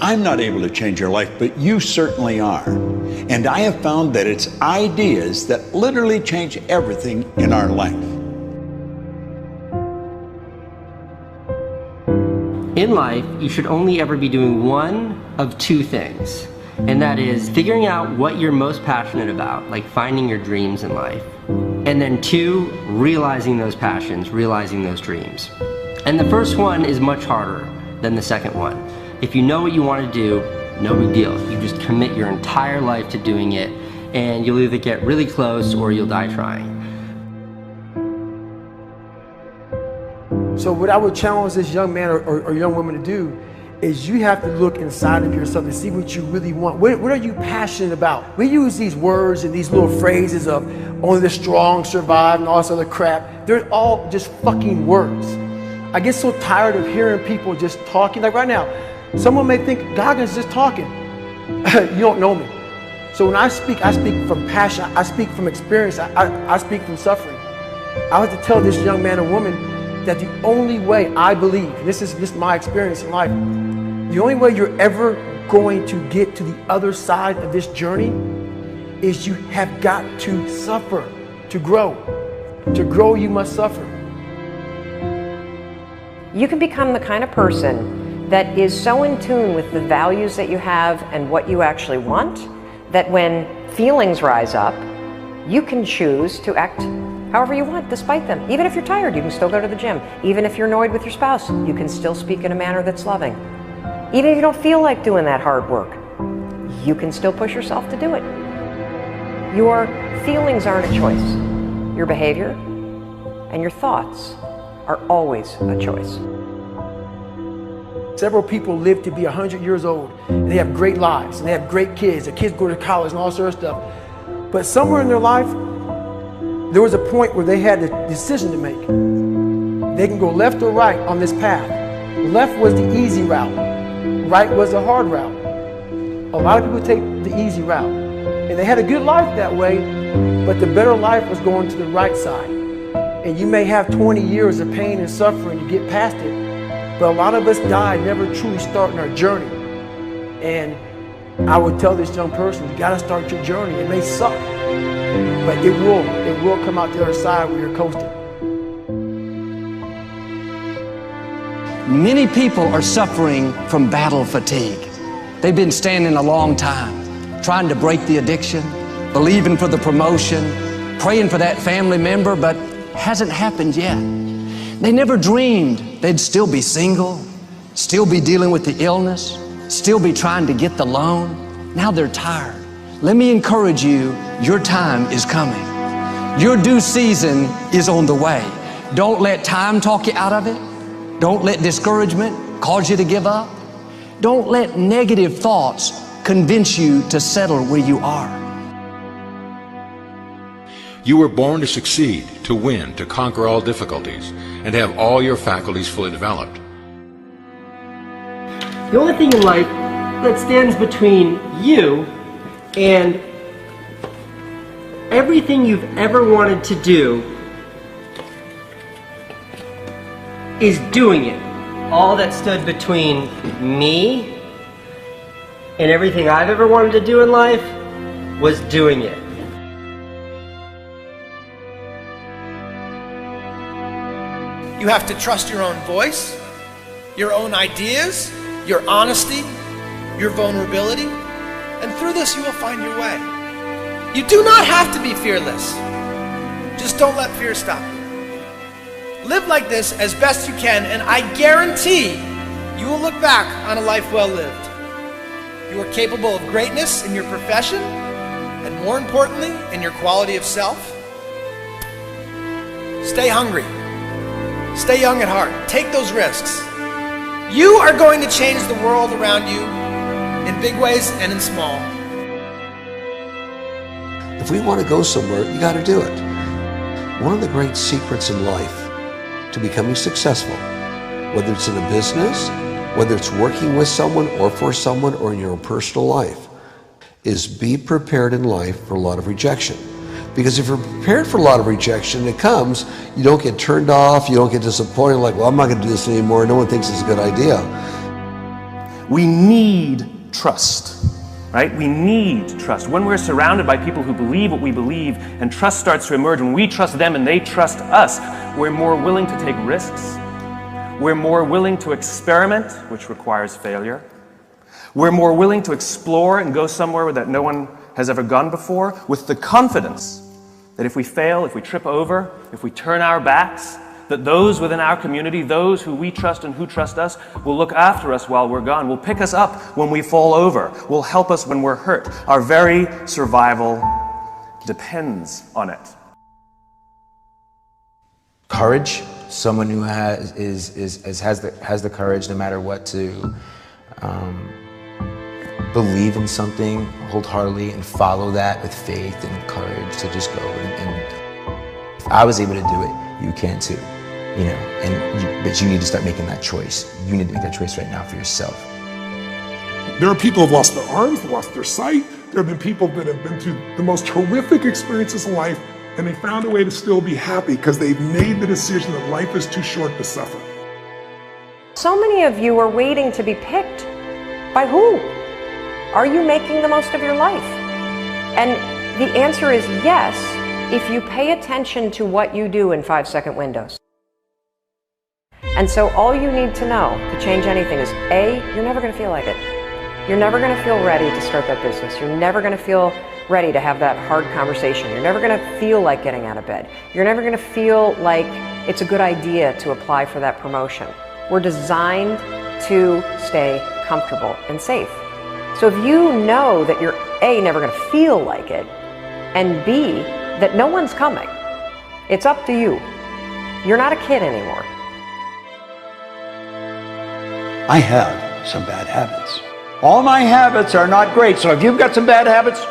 I'm not able to change your life, but you certainly are. And I have found that it's ideas that literally change everything in our life. In life, you should only ever be doing one of two things, and that is figuring out what you're most passionate about, like finding your dreams in life. And then two, realizing those passions, realizing those dreams. And the first one is much harder than the second one. If you know what you want to do, no big deal. You just commit your entire life to doing it, and you'll either get really close or you'll die trying. So what I would challenge this young man or young woman to do is you have to look inside of yourself and see what you really want. What are you passionate about? We use these words and these little phrases of only the strong survive and all this other crap. They're all just fucking words. I get so tired of hearing people just talking. Like right now, someone may think Goggins just talking. You don't know me. So when I speak from passion. I speak from experience. I speak from suffering. I have to tell this young man or woman that the only way I believe, and this is just my experience in life, the only way you're ever going to get to the other side of this journey is you have got to suffer to grow. To grow, you must suffer. You can become the kind of person that is so in tune with the values that you have and what you actually want, that when feelings rise up, you can choose to act however you want despite them. Even if you're tired, you can still go to the gym. Even if you're annoyed with your spouse, you can still speak in a manner that's loving. Even if you don't feel like doing that hard work, you can still push yourself to do it. Your feelings aren't a choice. Your behavior and your thoughts are always a choice. Several people live to be 100 years old, and they have great lives, and they have great kids. Their kids go to college and all sorts of stuff. But somewhere in their life, there was a point where they had a decision to make. They can go left or right on this path. Left was the easy route. Right was the hard route. A lot of people take the easy route. And they had a good life that way, but the better life was going to the right side. And you may have 20 years of pain and suffering to get past it, but a lot of us die never truly starting our journey. And I would tell this young person, you gotta start your journey. It may suck, but it will come out the other side where you're coasting. Many people are suffering from battle fatigue. They've been standing a long time, trying to break the addiction, believing for the promotion, praying for that family member, but hasn't happened yet. They never dreamed they'd still be single, still be dealing with the illness, still be trying to get the loan. Now they're tired. Let me encourage you, your time is coming. Your due season is on the way. Don't let time talk you out of it. Don't let discouragement cause you to give up. Don't let negative thoughts convince you to settle where you are. You were born to succeed, to win, to conquer all difficulties, and to have all your faculties fully developed. The only thing in life that stands between you and everything you've ever wanted to do is doing it. All that stood between me and everything I've ever wanted to do in life was doing it. You have to trust your own voice, your own ideas, your honesty, your vulnerability, and through this you will find your way. You do not have to be fearless. Just don't let fear stop you. Live like this as best you can, and I guarantee you will look back on a life well lived. You are capable of greatness in your profession, and more importantly, in your quality of self. Stay hungry. Stay young at heart. Take those risks. You are going to change the world around you in big ways and in small. If we want to go somewhere, you got to do it. One of the great secrets in life to becoming successful, whether it's in a business, whether it's working with someone or for someone or in your own personal life, is be prepared in life for a lot of rejection. Because if you're prepared for a lot of rejection, it comes, you don't get turned off, you don't get disappointed, like, well, I'm not going to do this anymore, no one thinks it's a good idea. We need trust, right? We need trust. When we're surrounded by people who believe what we believe and trust starts to emerge, when we trust them and they trust us, we're more willing to take risks. We're more willing to experiment, which requires failure. We're more willing to explore and go somewhere that no one has ever gone before, with the confidence that if we fail, if we trip over, if we turn our backs, that those within our community, those who we trust and who trust us, will look after us while we're gone, will pick us up when we fall over, will help us when we're hurt. Our very survival depends on it. Courage, someone who has the courage no matter what to believe in something wholeheartedly and follow that with faith and courage to just go. And if I was able to do it, you can too. You know, but you need to start making that choice. You need to make that choice right now for yourself. There are people who have lost their arms, lost their sight. There have been people that have been through the most horrific experiences in life, and they found a way to still be happy because they've made the decision that life is too short to suffer. So many of you are waiting to be picked. By who? Are you making the most of your life? And the answer is yes, if you pay attention to what you do in 5-second windows. And so all you need to know to change anything is A, you're never going to feel like it. You're never going to feel ready to start that business. You're never going to feel ready to have that hard conversation. You're never going to feel like getting out of bed. You're never going to feel like it's a good idea to apply for that promotion. We're designed to stay comfortable and safe. So if you know that you're A, never going to feel like it, and B, that no one's coming, it's up to you. You're not a kid anymore. I have some bad habits. All my habits are not great, so if you've got some bad habits,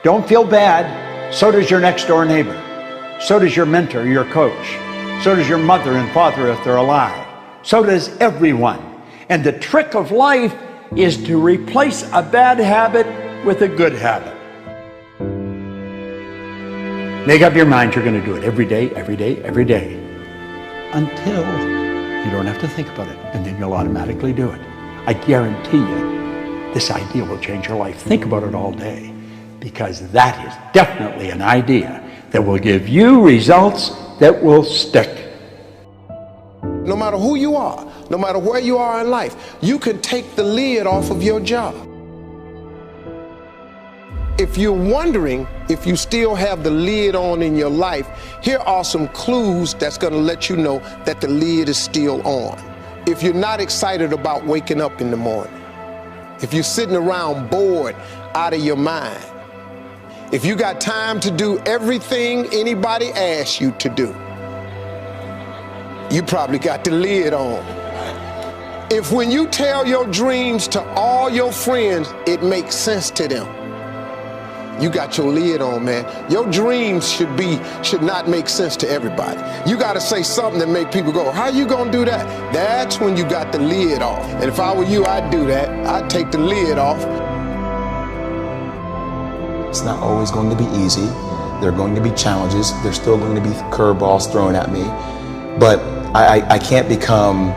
don't feel bad. So does your next door neighbor. So does your mentor, your coach. So does your mother and father if they're alive. So does everyone. And the trick of life is to replace a bad habit with a good habit. Make up your mind you're going to do it every day, every day, every day, until you don't have to think about it, and then you'll automatically do it. I guarantee you, this idea will change your life. Think about it all day, because that is definitely an idea that will give you results that will stick. No matter who you are, no matter where you are in life, you can take the lid off of your job. If you're wondering if you still have the lid on in your life, here are some clues that's going to let you know that the lid is still on. If you're not excited about waking up in the morning, if you're sitting around bored out of your mind, if you got time to do everything anybody asks you to do, you probably got the lid on. If when you tell your dreams to all your friends, it makes sense to them, you got your lid on, man. Your dreams should not make sense to everybody. You got to say something that make people go, how you gonna do that? That's when you got the lid off. And if I were you, I'd do that. I'd take the lid off. It's not always going to be easy. There are going to be challenges. There's still going to be curveballs thrown at me. But I can't become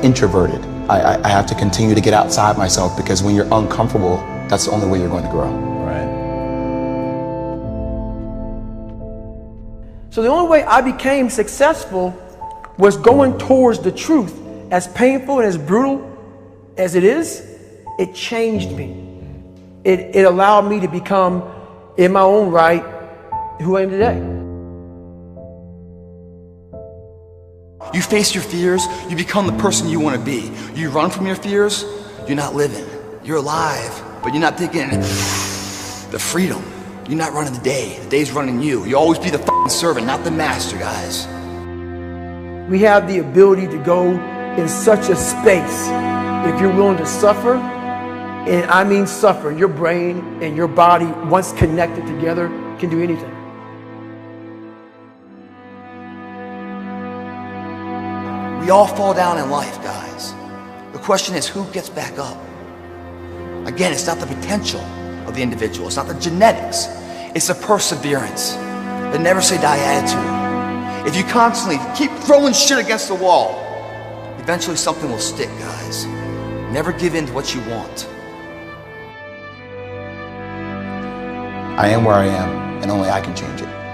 introverted. I have to continue to get outside myself, because when you're uncomfortable, that's the only way you're going to grow. So the only way I became successful was going towards the truth. As painful and as brutal as it is, it changed me. It allowed me to become, in my own right, who I am today. You face your fears, you become the person you want to be. You run from your fears, you're not living. You're alive, but you're not taking the freedom. You're not running the day. The day's running you. You always be the fucking servant, not the master, guys. We have the ability to go in such a space if you're willing to suffer, and I mean suffer. Your brain and your body, once connected together, can do anything. We all fall down in life, guys. The question is, who gets back up? Again, it's not the potential of the individual. It's not the genetics. It's the perseverance, the never say die attitude. If you constantly keep throwing shit against the wall, eventually something will stick, guys. Never give in to what you want. I am where I am, and only I can change it.